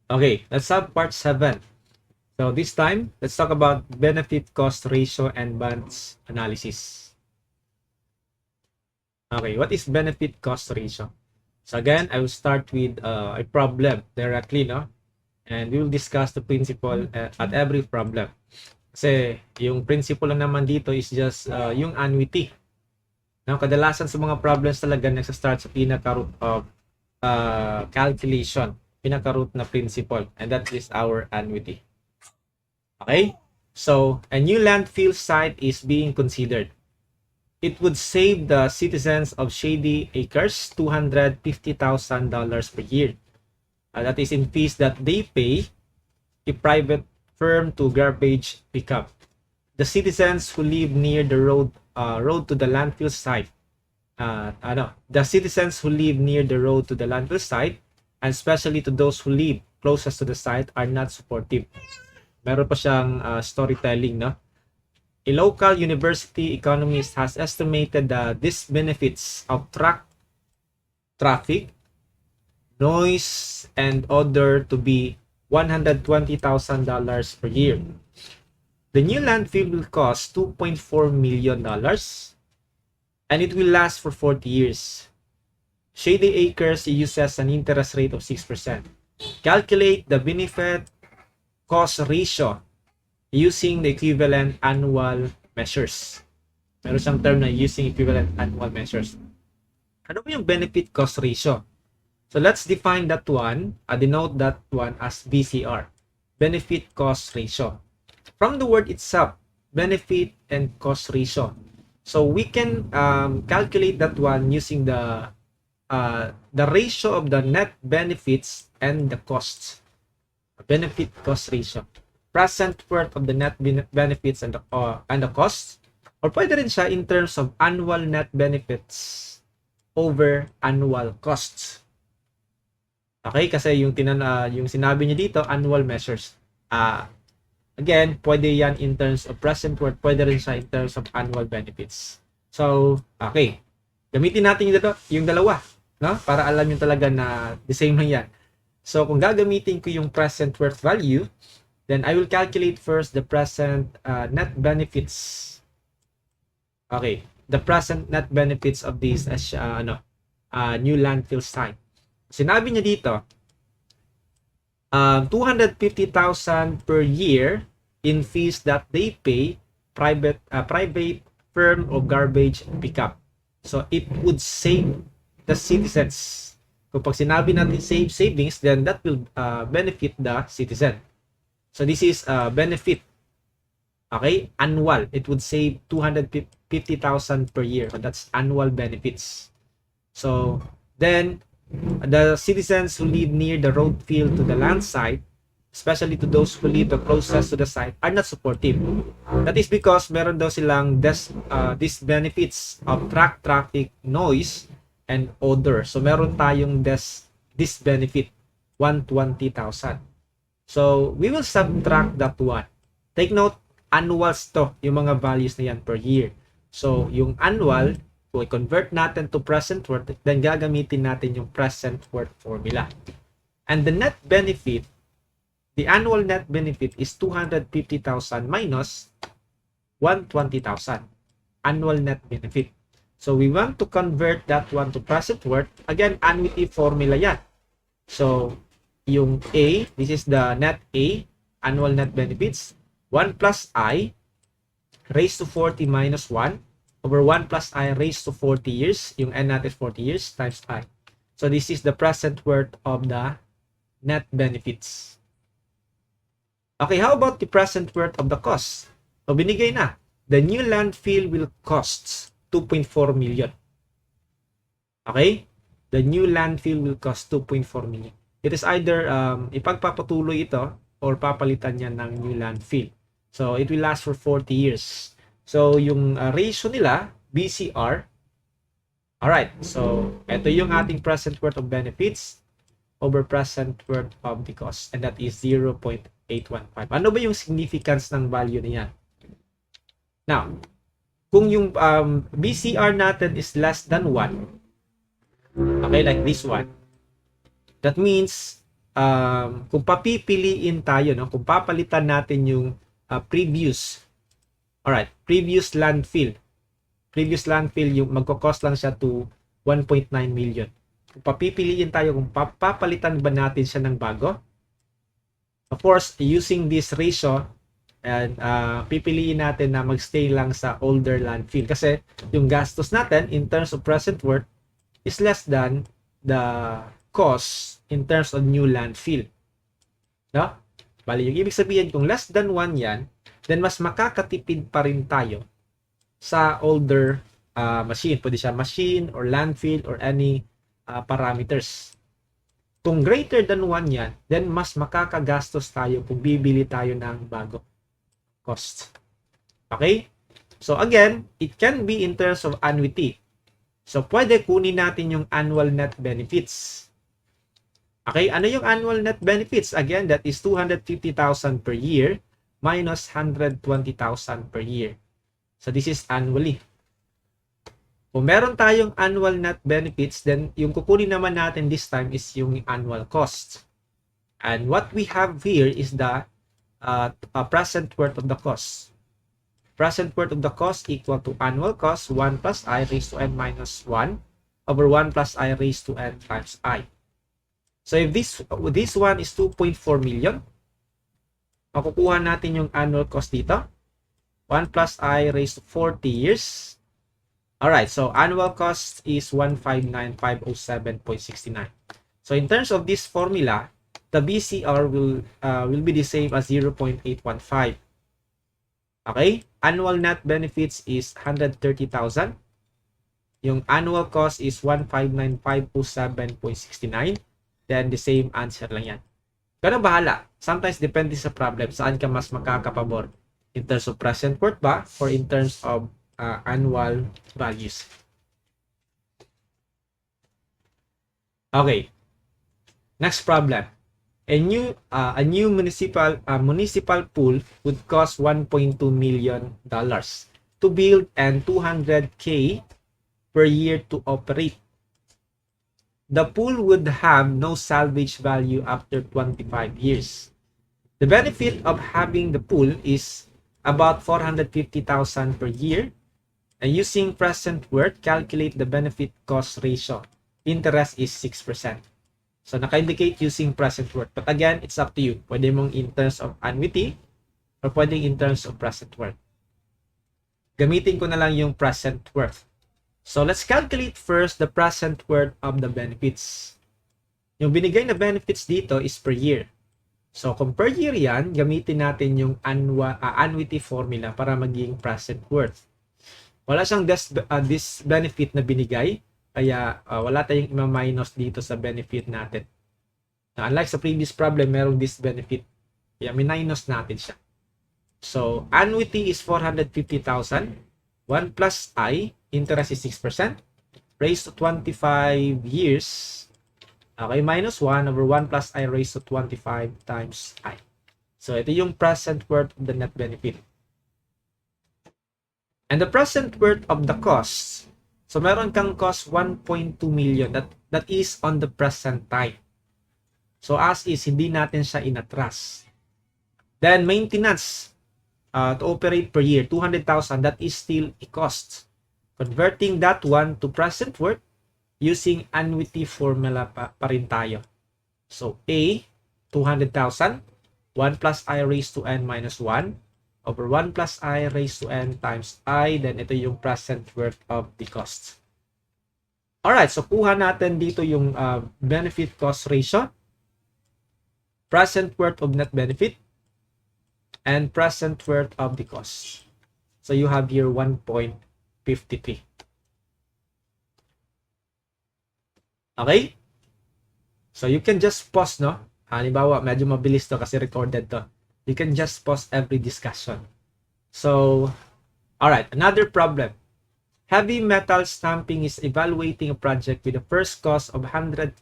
Okay, let's have part 7. So this time, let's talk about benefit cost ratio and balance analysis. Okay, what is benefit cost ratio? So again, I will start with a problem directly, no? And we will discuss the principle at every problem. Kasi yung principle lang naman dito is just yung annuity. No? Kadalasan sa mga problems talaga nagsa-start sa pinaka-root of calculation, pinaka-root na principle, and that is our annuity. Okay? So, a new landfill site is being considered. It would save the citizens of Shady Acres $250,000 per year. That is in fees that they pay a private firm to garbage pickup. The citizens who live near the road to the landfill site, the citizens who live near the road to the landfill site, and especially to those who live closest to the site, are not supportive. Meron pa siyang storytelling, no? A local university economist has estimated these benefits of traffic, noise, and odor to be $120,000 per year. The new landfill will cost $2.4 million and it will last for 40 years. Shady Acres uses an interest rate of 6%. Calculate the benefit cost ratio using the equivalent annual measures. Meron siyang term na using equivalent annual measures. Ano ba yung benefit cost ratio? So let's define that one, denote that one as BCR, benefit cost ratio. From the word itself, benefit and cost ratio. So we can calculate that one using the ratio of the net benefits and the costs. Benefit cost ratio. Present worth of the net benefits and the costs, or pwede rin siya in terms of annual net benefits over annual costs. Okay, kasi yung sinabi niya dito, annual measures. Again, pwede yan in terms of present worth, pwede rin siya in terms of annual benefits. So, okay. Gamitin natin yung dalawa, no? Para alam niyo talaga na the same lang yan. So, kung gagamitin ko yung present worth value, then I will calculate first the present net benefits. Okay, the present net benefits of this new landfill site. Sinabi niya dito, $250,000 per year in fees that they pay private firm of garbage pickup. So it would save the citizens. Kung pag sinabi natin save savings, then that will benefit the citizen. So this is benefit. Okay, annual. It would save $250,000 per year. So that's annual benefits. So then the citizens who live near the road field to the land site, especially to those who live the closest to the site, are not supportive. That is because meron daw silang these benefits of traffic, noise, and odor. So meron tayong this benefit, 120,000. So we will subtract that one. Take note, annuals to, yung mga values na yan per year. So yung annual, kung i-convert natin to present worth, then gagamitin natin yung present worth formula. And the net benefit, the annual net benefit is 250,000 minus 120,000. Annual net benefit. So we want to convert that one to present worth. Again, annuity formula yan. So yung A, this is the net A, annual net benefits, 1 plus I raised to 40 minus 1 over 1 plus I raised to 40 years, yung N natin 40 years times I. So this is the present worth of the net benefits. Okay, how about the present worth of the cost? So binigay na. The new landfill will cost 2.4 million. Okay? The new landfill will cost 2.4 million. It is either ipagpapatuloy ito or papalitan niya ng new landfill. So it will last for 40 years. So yung ratio nila, BCR. Alright, so ito yung ating present worth of benefits over present worth of the cost, and that is 0.815. Ano ba yung significance ng value niyan? Now, kung yung BCR natin is less than 1, okay, like this one, that means kung papipiliin tayo, no, kung papalitan natin yung previous landfill. Previous landfill, yung magko-cost lang siya to 1.9 million. Kung papipiliin tayo, kung papalitan ba natin siya ng bago, of course, using this ratio, and pipiliin natin na magstay lang sa older landfill kasi yung gastos natin in terms of present worth is less than the cost in terms of new landfill. No? Bali, yung ibig sabihin, kung less than 1 yan, then mas makakatipid pa rin tayo sa older machine. Pwede siya machine or landfill or any parameters. Kung greater than 1 yan, then mas makakagastos tayo kung bibili tayo ng bago cost. Okay? So again, it can be in terms of annuity. So pwede kunin natin yung annual net benefits. Okay, ano yung annual net benefits? Again, that is 250,000 per year minus 120,000 per year. So this is annually. Kung meron tayong annual net benefits, then yung kukunin naman natin this time is yung annual cost. And what we have here is the present worth of the cost. Present worth of the cost equal to annual cost 1 plus I raised to n minus 1 over 1 plus I raised to n times I. So if this one is 2.4 million, makukuha natin yung annual cost dito. 1 plus I raised to 40 years. Alright, so annual cost is 159,507.69. So in terms of this formula, the BCR will be the same as 0.815. Okay? Annual net benefits is 130,000. Yung annual cost is 159,507.69. Then the same answer lang yan. Ganun bahala. Sometimes depende sa problem. Saan ka mas makakapabor? In terms of present worth ba? Or in terms of annual values? Okay. Next problem. A new municipal pool would cost $1.2 million to build and $200K per year to operate. The pool would have no salvage value after 25 years. The benefit of having the pool is about 450,000 per year. And using present worth, calculate the benefit cost ratio. Interest is 6%. So naka-indicate using present worth. But again, it's up to you. Pwede mong in terms of annuity or pwede in terms of present worth. Gamitin ko na lang yung present worth. So let's calculate first the present worth of the benefits. Yung binigay na benefits dito is per year. So kung per year yan, gamitin natin yung annuity formula para maging present worth. Wala siyang this benefit na binigay, kaya wala tayong ima-minus dito sa benefit natin. Now, unlike sa previous problem, merong this benefit. Kaya minus natin siya. So annuity is 450,000. 1 plus I, interest is 6%, raised to 25 years, okay, minus 1 over 1 plus I raised to 25 times I. So, ito yung present worth of the net benefit. And the present worth of the cost, so meron kang cost 1.2 million, that is on the present time. So, as is, hindi natin siya inatras. Then, maintenance, to operate per year, 200,000, that is still a cost. Converting that one to present worth using annuity formula pa rin tayo. So A, 200,000, 1 plus I raised to n minus 1 over 1 plus I raised to n times I, then ito yung present worth of the cost. Alright, so kuha natin dito yung benefit cost ratio, present worth of net benefit, and present worth of the cost. So you have here 1.53. Okay? So you can just pause, no? Halimbawa, medyo mabilis to kasi recorded to. You can just pause every discussion. So, alright, another problem. Heavy metal stamping is evaluating a project with a first cost of $150,000.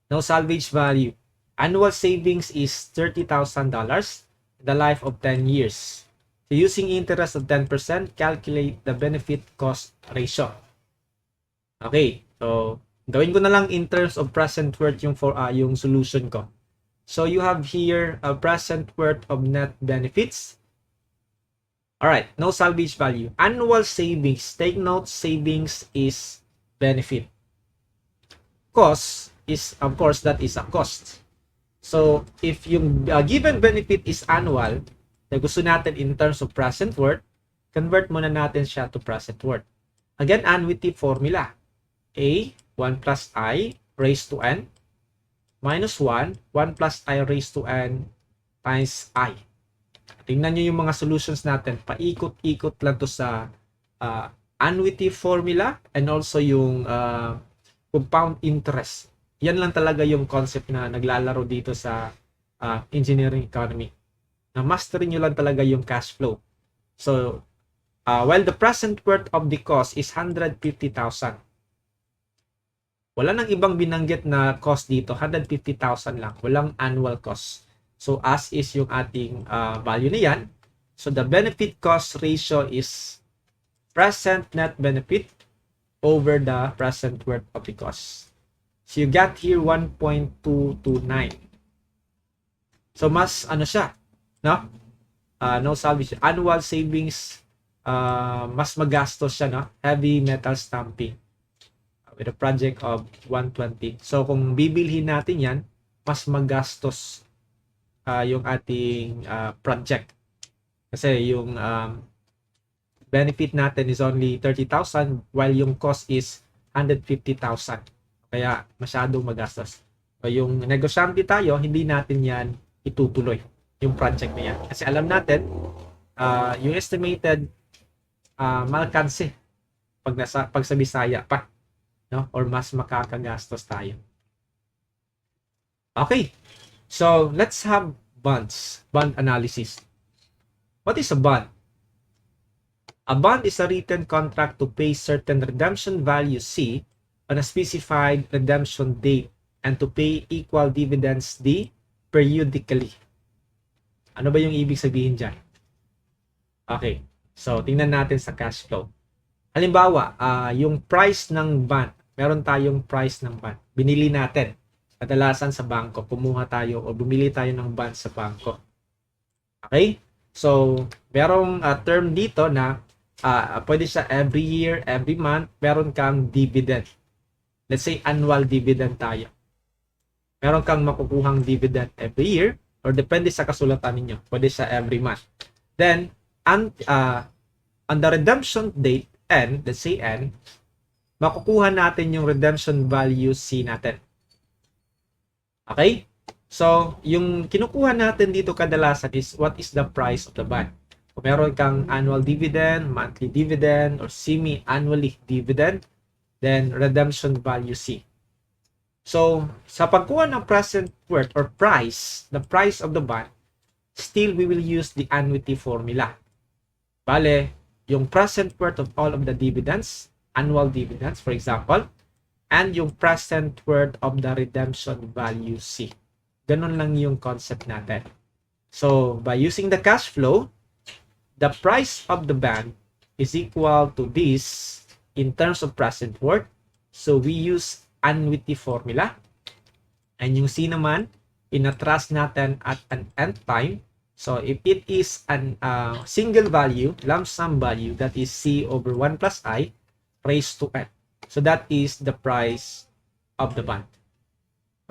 No salvage value. Annual savings is $30,000, the life of 10 years. So using interest of 10%, calculate the benefit cost ratio. Okay, so Gawin ko na lang in terms of present worth yung solution ko. So you have here a present worth of net benefits. Alright, no salvage value. Annual savings. Take note, savings is benefit. Cost is, of course, that is a cost. So if yung given benefit is annual, na gusto natin in terms of present worth, convert muna natin siya to present worth. Again, annuity formula. A, 1 plus I raised to n minus 1 plus I raised to n times I. Tingnan nyo yung mga solutions natin. Paikot-ikot lang to sa annuity formula and also yung compound interest. Yan lang talaga yung concept na naglalaro dito sa engineering economy. Na-mastery nyo lang talaga yung cash flow. So, while the present worth of the cost is 150,000, wala nang ibang binanggit na cost dito, 150,000 lang. Walang annual cost. So, as is yung ating value na yan. So, the benefit cost ratio is present net benefit over the present worth of the cost. So, you got here 1.229. So, mas ano siya, no? No salvage. Annual savings, mas magastos siya, no? Heavy metal stamping with a project of 120. So, kung bibilhin natin yan, mas magastos yung ating project. Kasi yung benefit natin is only 30,000 while yung cost is 150,000. Kaya masyadong magastos. So, yung negosyante tayo, hindi natin yan itutuloy, yung project na yan. Kasi alam natin, yung estimated malkanse pag sa Bisaya pa. No? Or mas makakagastos tayo. Okay. So, let's have bonds. Bond analysis. What is a bond? A bond is a written contract to pay certain redemption value C on a specified redemption date and to pay equal dividends D periodically. Ano ba yung ibig sabihin dyan? Okay. So, tingnan natin sa cash flow. Halimbawa, yung price ng bond. Meron tayong price ng bond. Binili natin. Kadalasan sa bangko. Kumuha tayo o bumili tayo ng bond sa bangko. Okay? So, merong term dito na pwede siya every year, every month, meron kang dividend. Let's say annual dividend tayo. Meron kang makukuhang dividend every year or depende sa kasulatan ninyo. Pwede siya every month. Then, on the redemption date, N, let's say N, makukuha natin yung redemption value C natin. Okay? So, yung kinukuha natin dito kadalasan is what is the price of the bond. Kung meron kang annual dividend, monthly dividend, or semi-annually dividend, then redemption value C. So, sa pagkuha ng present worth or price, the price of the bond, still we will use the annuity formula. Bale, yung present worth of all of the dividends, annual dividends, for example, and yung present worth of the redemption value C. Ganun lang yung concept natin. So, by using the cash flow, the price of the bond is equal to this in terms of present worth. So, we use annuity formula. And yung C naman, inatras natin at an end time. So, if it is an single value, lump sum value, that is C over 1 plus I raised to N. So, that is the price of the bond.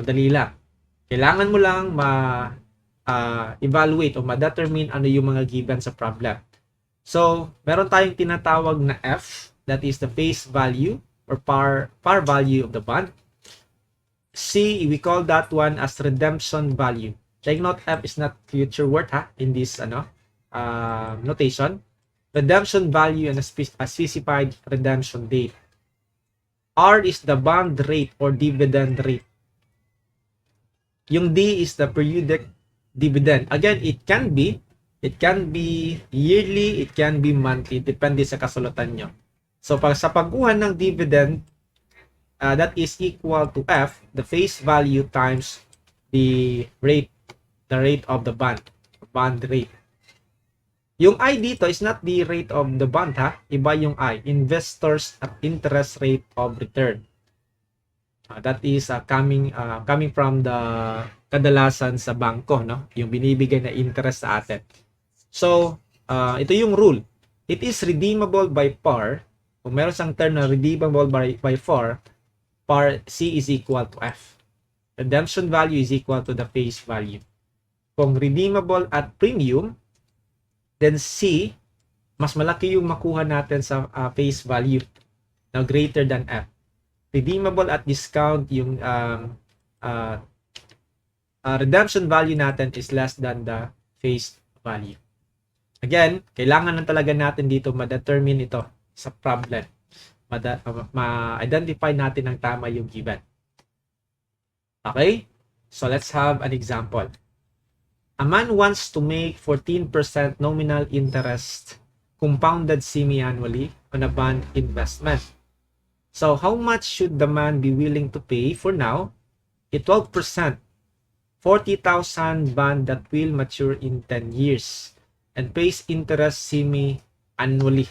Madali lang. Kailangan mo lang evaluate o ma-determine ano yung mga given sa problem. So, meron tayong tinatawag na F, that is the face value or par value of the bond. C, we call that one as redemption value. Take note, F is not future worth in this notation. Redemption value and a specified redemption date. R is the bond rate or dividend rate. Yung D is the periodic dividend. Again, it can be yearly, it can be monthly, depende sa kasulatan nyo. So, sa pagkuha ng dividend, that is equal to F, the face value times the rate of the bond rate. Yung I dito is not the rate of the bond, ha? Iba yung I, investors at interest rate of return. That is coming from the kadalasan sa bangko, no? Yung binibigay na interest sa atin. So, ito yung rule. It is redeemable by par. Kung meron sang term na redeemable by par C is equal to F. Redemption value is equal to the face value. Kung redeemable at premium, then C, mas malaki yung makuha natin sa face value na greater than F. Redeemable at discount, yung redemption value natin is less than the face value. Again, kailangan na talaga natin dito ma-determine ito sa problem. Ma-identify natin ang tama yung given. Okay? So let's have an example. A man wants to make 14% nominal interest compounded semi-annually on a bond investment. So how much should the man be willing to pay for now? A 12%, 40,000 bond that will mature in 10 years and pays interest semi-annually.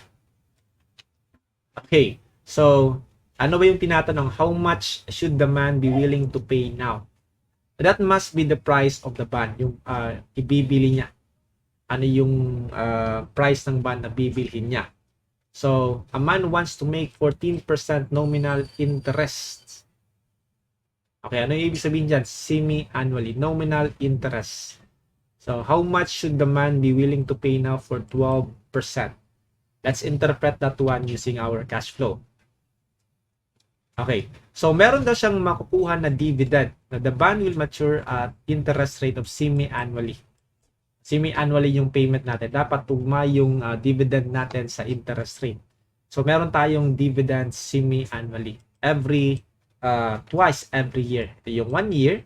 Okay, so ano ba yung tinatanong? How much should the man be willing to pay now? That must be the price of the bond, yung ibibili niya. Ano yung price ng bond na bibilhin niya. So, a man wants to make 14% nominal interest. Okay, ano yung ibig sabihin dyan? Semi-annually, nominal interest. So, how much should the man be willing to pay now for 12%? Let's interpret that one using our cash flow. Okay, so meron daw siyang makukuha na dividend na the bond will mature at interest rate of semi-annually. Semi-annually yung payment natin. Dapat tugma yung dividend natin sa interest rate. So, meron tayong dividend semi-annually. Twice every year. Ito yung 1 year.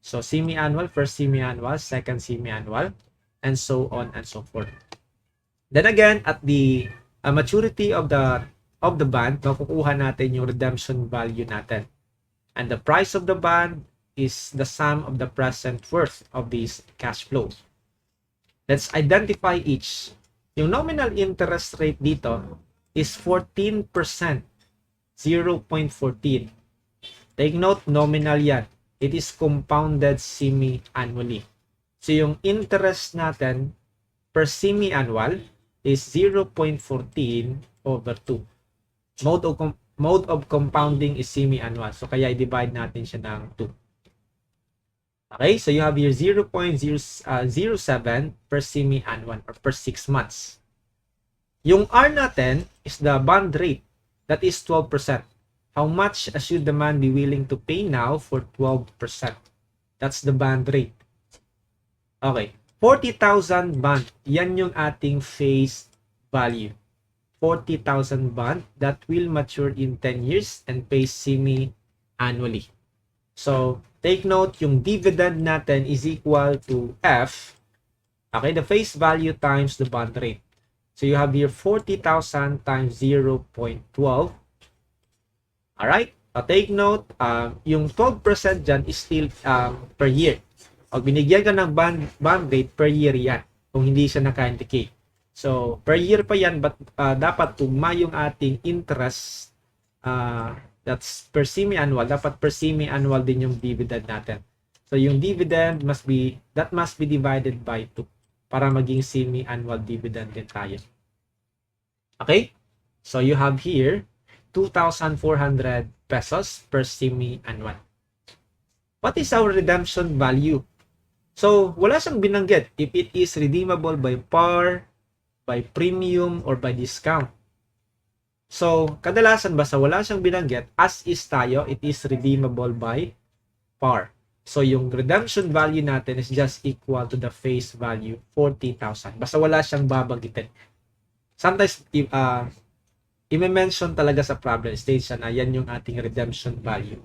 So, semi-annual, first semi-annual, second semi-annual, and so on and so forth. Then again, at the maturity of the bond, makukuha natin yung redemption value natin. And the price of the bond is the sum of the present worth of this cash flow. Let's identify each. Yung nominal interest rate dito is 14%, 0.14. Take note, nominal yan. It is compounded semi-annually. So yung interest natin per semi-annual is 0.14 over 2. Mode of compounding is semi-annual. So kaya i-divide natin siya ng 2. Okay, so you have here 0.007 per semi-annual or per 6 months. Yung R natin is the bond rate. That is 12%. How much should the man be willing to pay now for 12%? That's the bond rate. Okay, 40,000 bond. Yan yung ating face value. 40,000 bond that will mature in 10 years and pay semi-annually. So, take note, yung dividend natin is equal to F. Okay, the face value times the bond rate. So, you have here 40,000 times 0.12. Alright, take note, yung 12% dyan is still per year. Pag binigyan ka ng bond rate, per year yan. Kung hindi siya naka-indicate. So, per year pa yan, but dapat tugma yung ating interest that's per semi-annual. Dapat per semi-annual din yung dividend natin. So, yung dividend must be divided by 2 para maging semi-annual dividend din tayo. Okay? So, you have here 2,400 pesos per semi-annual. What is our redemption value? So, wala siyang binanggit if it is redeemable by par, by premium, or by discount. So, kadalasan basta wala siyang binanggit, as is tayo, it is redeemable by par. So, yung redemption value natin is just equal to the face value, 40,000. Basta wala siyang babanggitin. Sometimes, i-mention talaga sa problem station na yan yung ating redemption value.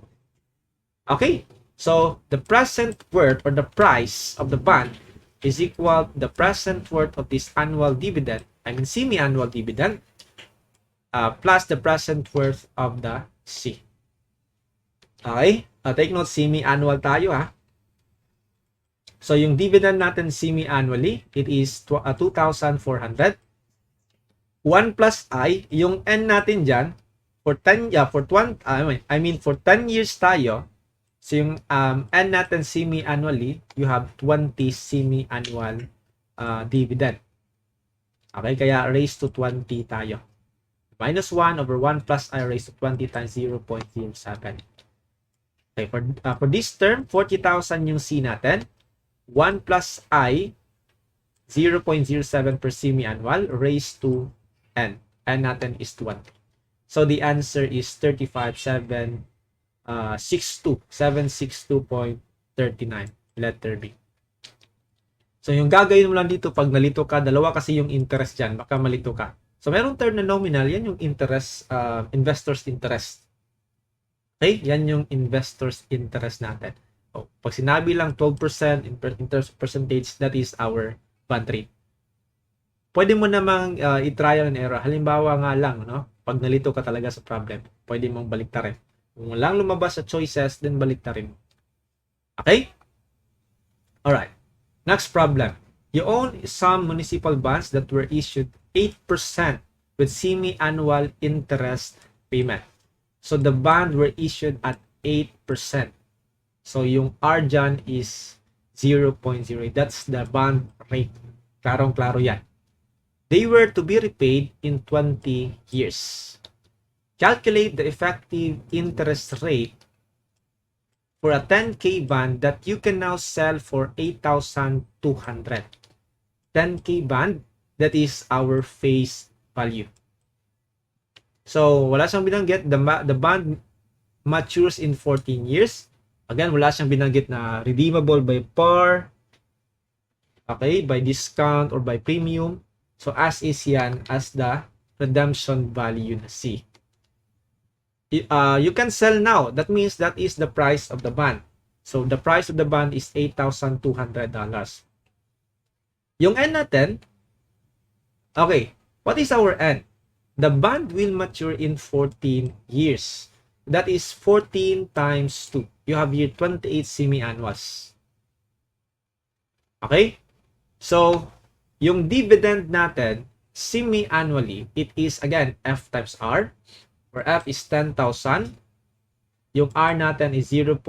Okay? So, the present worth or the price of the bond is equal to the present worth of this annual dividend, semi-annual dividend, plus the present worth of the C. Okay? Take note, semi-annual tayo ha. So, yung dividend natin semi-annually, it is 2,400. 1 plus I, yung N natin dyan, for 10, for 20, for 10 years tayo, so yung N natin semi-annually, you have 20 semi-annual dividend. Okay, kaya raised to 20 tayo. Minus 1 over 1 plus I raised to 20 times 0.07. Okay, for this term, 40,000 yung C natin. 1 plus I, 0.07 per semi-annual raised to N. N natin is 20. So the answer is 762.39, letter B. So yung gagawin mo lang dito pag nalito ka, dalawa kasi yung interest dyan, baka malito ka. So merong term na nominal, yan yung interest, investor's interest. Okay, yan yung investor's interest natin. So, pag sinabi lang 12% in terms of percentage, that is our bond rate. Pwede mo namang i-trial and error. Halimbawa nga lang, no? Pag nalito ka talaga sa problem, pwede mong baliktarin. Kung walang lumabas sa choices, then baliktarin. Okay? Alright. Next problem. You own some municipal bonds that were issued 8% with semi-annual interest payment. So the bond were issued at 8%. So yung R dyan is 0.08. That's the bond rate. Klarong-klaro yan. They were to be repaid in 20 years. Calculate the effective interest rate for a 10K bond that you can now sell for 8,200. 10K bond, that is our face value. So, wala siyang binanggit. The bond matures in 14 years. Again, wala siyang binanggit na redeemable by par, okay, by discount or by premium. So, as is yan, as the redemption value na C. You can sell now. That means that is the price of the bond. So, the price of the bond is $8,200. Yung N natin, okay, what is our N? The bond will mature in 14 years. That is 14 times 2. You have here 28 semi-annuals. Okay? So, yung dividend natin, semi-annually, it is again F times R, where F is 10,000. Yung R natin is 0.08.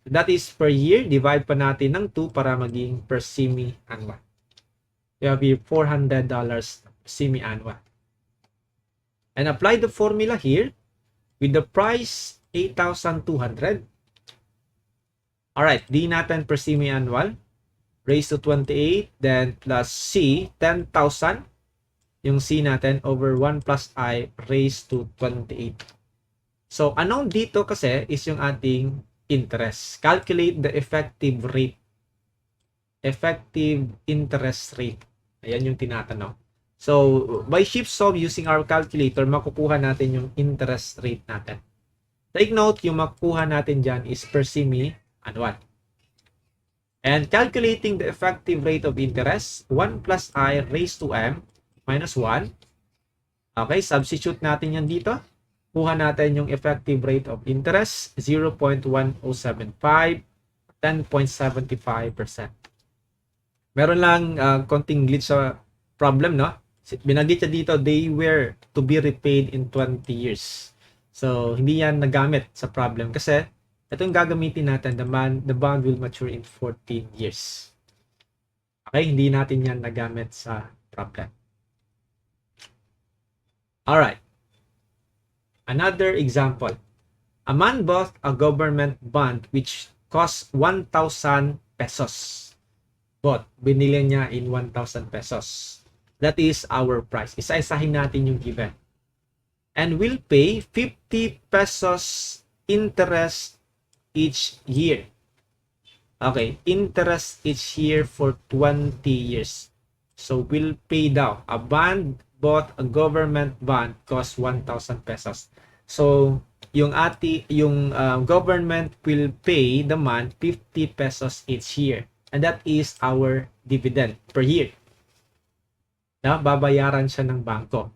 That is per year. Divide pa natin ng 2 para maging per semi-annual. You have here $400 semi-annual. And apply the formula here with the price 8,200. Alright, D natin per semi-annual raised to 28, then plus C, 10,000. Yung C natin over 1 plus I raised to 28. So, anong dito kasi is yung ating interest. Calculate the effective rate. Effective interest rate. Ayan yung tinatanong. So, by shift solve using our calculator, makukuha natin yung interest rate natin. Take note, yung makukuha natin dyan is per semi-annual. And calculating the effective rate of interest, 1 plus I raised to M minus 1. Okay, substitute natin yan dito. Kuha natin yung effective rate of interest, 0.1075, 10.75%. Meron lang konting glitch sa problem, no? Binanggit siya dito, they were to be repaid in 20 years. So, hindi yan nagamit sa problem kasi ito yung gagamitin natin, the bond will mature in 14 years. Okay, hindi natin yan nagamit sa problem. Alright. Another example. A man bought a government bond which cost 1,000 pesos. Binili niya in 1,000 pesos. That is our price. Isa-isahin natin yung given. And will pay 50 pesos interest each year. Okay, interest each year for 20 years. So, will pay daw. A bond bought a government bond cost 1,000 pesos. So, yung government will pay the man 50 pesos each year. And that is our dividend per year. Na babayaran siya ng bangko.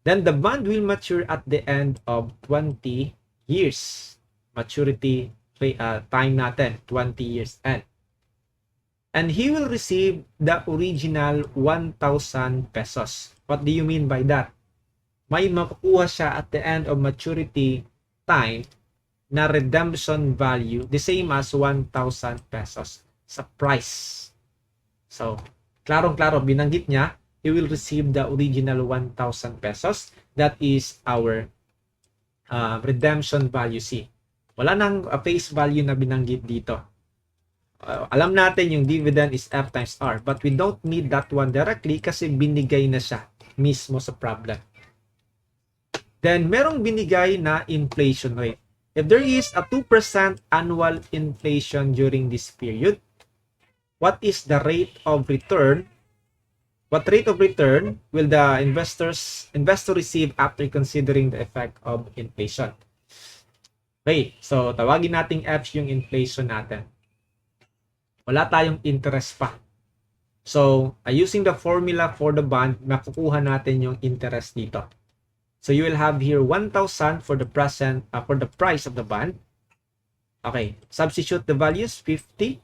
Then the bond will mature at the end of 20 years. Maturity time natin, 20 years end. And he will receive the original 1,000 pesos. What do you mean by that? may makukuha siya at the end of maturity time na redemption value the same as 1,000 pesos sa price. So, klarong-klaro, binanggit niya, he will receive the original 1,000 pesos. That is our redemption value C. Wala nang face value na binanggit dito. Alam natin yung dividend is F times R, but we don't need that one directly kasi binigay na siya mismo sa problem. Then, merong binigay na inflation rate. If there is a 2% annual inflation during this period, what is the rate of return? What rate of return will the investor receive after considering the effect of inflation? Okay, so tawagin nating F yung inflation natin. Wala tayong interest pa. So, using the formula for the bond, makukuha natin yung interest dito. So, you will have here 1,000 for the present, for the price of the bond. Okay, substitute the values, 50.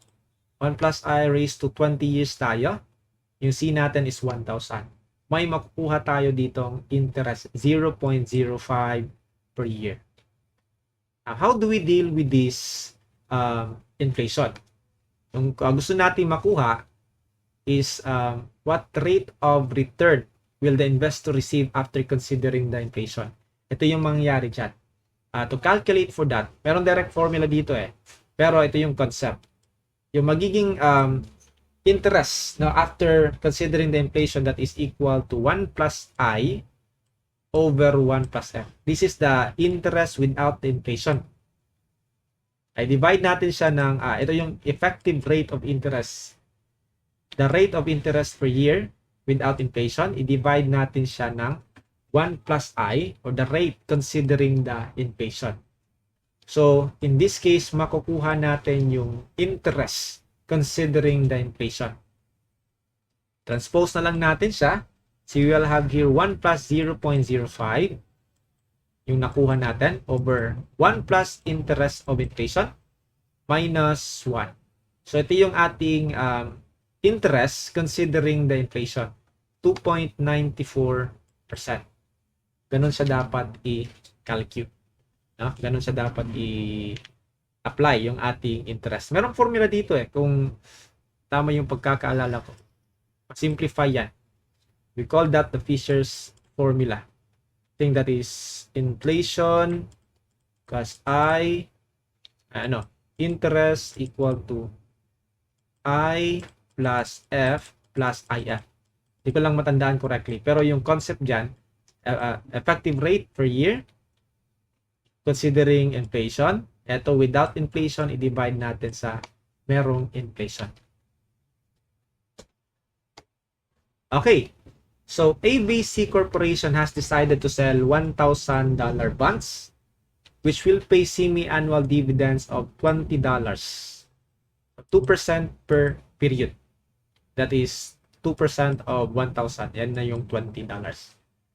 1 plus I raised to 20 years tayo. Yung C natin is 1,000. May makukuha tayo ditong interest, 0.05 per year. Now, how do we deal with this inflation? Yung gusto natin makuha is what rate of return will the investor receive after considering the inflation. Ito yung mangyayari dyan. To calculate for that, meron direct formula dito pero ito yung concept. Yung magiging interest after considering the inflation, that is equal to 1 plus I over 1 plus F. This is the interest without the inflation. I divide natin siya ng, ito yung effective rate of interest. The rate of interest per year without inflation, i-divide natin siya ng 1 plus I, or the rate considering the inflation. So, in this case, makukuha natin yung interest considering the inflation. Transpose na lang natin siya. So, we will have here 1 plus 0.05, yung nakuha natin, over 1 plus interest of inflation, minus 1. So, ito yung ating interest considering the inflation, 2.94%. Ganun siya dapat i-calculate. No? Ganun siya dapat i-apply yung ating interest. Merong formula dito kung tama yung pagkakaalala ko. Simplify yan. We call that the Fisher's formula. I think that is inflation plus interest equal to I plus F plus IF. Hindi ko lang matandaan correctly. Pero yung concept dyan, effective rate per year considering inflation. Ito, without inflation, i-divide natin sa merong inflation. Okay. So, ABC Corporation has decided to sell $1,000 bonds, which will pay semi-annual dividends of $20, 2% per period. That is 2% of 1,000. Yan na yung $20.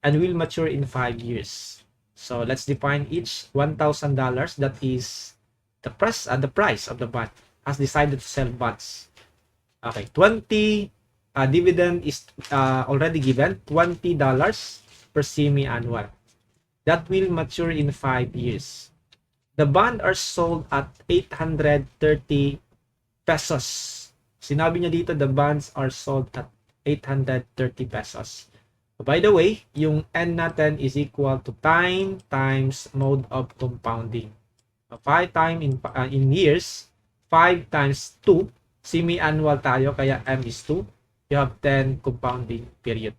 And will mature in 5 years. So, let's define each $1,000. That is the price of the bond. Has decided to sell bonds. Okay, 20 dividend is already given, $20 per semi-annual. That will mature in 5 years. The bond are sold at 830 pesos. Sinabi niya dito, the bonds are sold at 830 pesos. By the way, yung N natin is equal to time times mode of compounding. 5 times in years, 5 times 2, semi-annual tayo, kaya M is 2. You have 10 compounding period.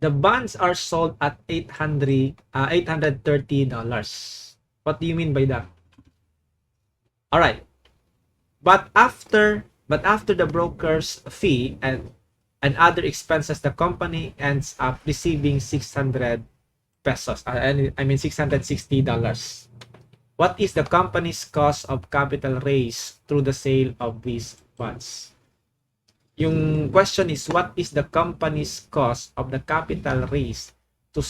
The bonds are sold at $830. What do you mean by that? All right. But after the broker's fee and other expenses, the company ends up receiving 600 pesos. I mean $660. What is the company's cost of capital raised through the sale of these bonds? Yung question is, what is the company's cost of the capital raised to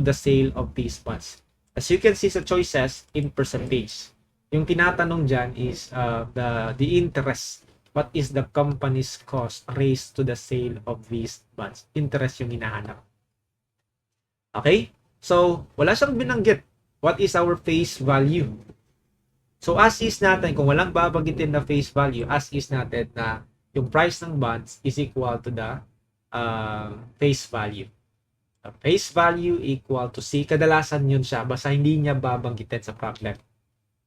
the sale of these bonds? As you can see sa choices, in percentage. Yung tinatanong dyan is the interest. What is the company's cost raised to the sale of these bonds? Interest yung hinahanap. Okay? So, wala siyang binanggit. What is our face value? So, as is natin, kung walang babanggitin na face value, as is natin na yung price ng bonds is equal to the face value. Face value equal to C. Kadalasan yun siya, basta hindi niya babanggitin sa problem.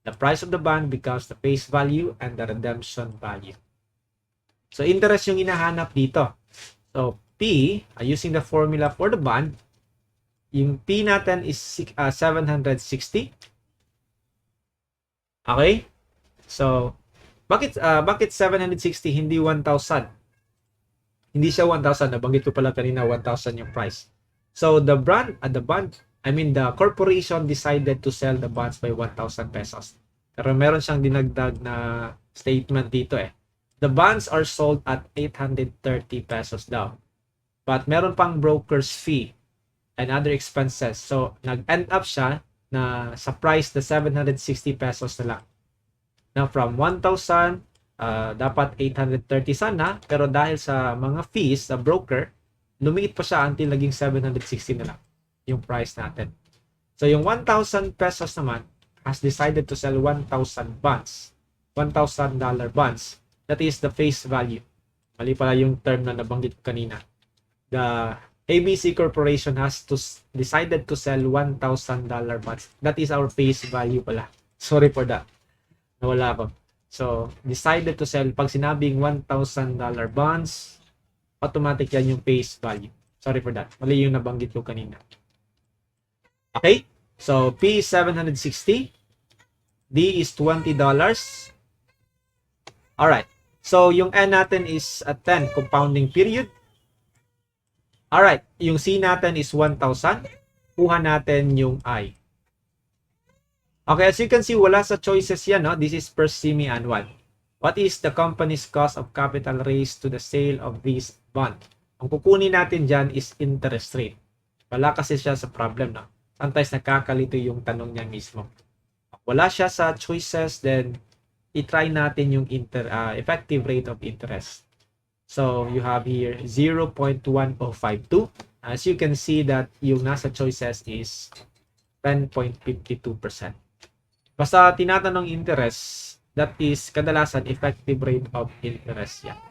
The price of the bond becomes the face value and the redemption value. So, interest yung hinahanap dito. So, P, using the formula for the bond, yung P natin is 760. Okay? So, bakit 760 hindi 1,000? Hindi siya 1,000. Nabanggit ko pala kanina 1,000 yung price. So, the corporation decided to sell the bonds by 1,000 pesos. Pero meron siyang dinagdag na statement dito eh. The bonds are sold at 830 pesos daw. But meron pang broker's fee and other expenses. So, nag-end up siya na sa price na 760 pesos na lang. Now, from 1,000, dapat 830 sana. Pero dahil sa mga fees sa broker, lumiit pa siya until naging 760 na lang yung price natin. So, yung 1,000 pesos naman has decided to sell 1,000 bonds. $1,000 bonds. That is the face value. Mali pala yung term na nabanggit ko kanina. The ABC Corporation has decided to sell $1,000 bonds. That is our face value pala. Sorry for that. Nawala ako. So, decided to sell. Pag sinabing $1,000 bonds, automatic yan yung face value. Sorry for that. Mali yung nabanggit ko kanina. Okay? So, P is 760. D is $20. Alright. So, yung N natin is at 10, compounding period. Alright. Yung C natin is 1,000. Kuha natin yung I. Okay, as you can see, wala sa choices yan. No? This is per semi-annual. What is the company's cost of capital raised to the sale of this bond? Ang kukunin natin dyan is interest rate. Wala kasi siya sa problem. No? Sometimes nakakalito yung tanong niya mismo. Wala siya sa choices, then i-try natin yung effective rate of interest. So, you have here 0.1052. As you can see that yung nasa choices is 10.52%. Basta tinatanong interest, that is kadalasan effective rate of interest yan.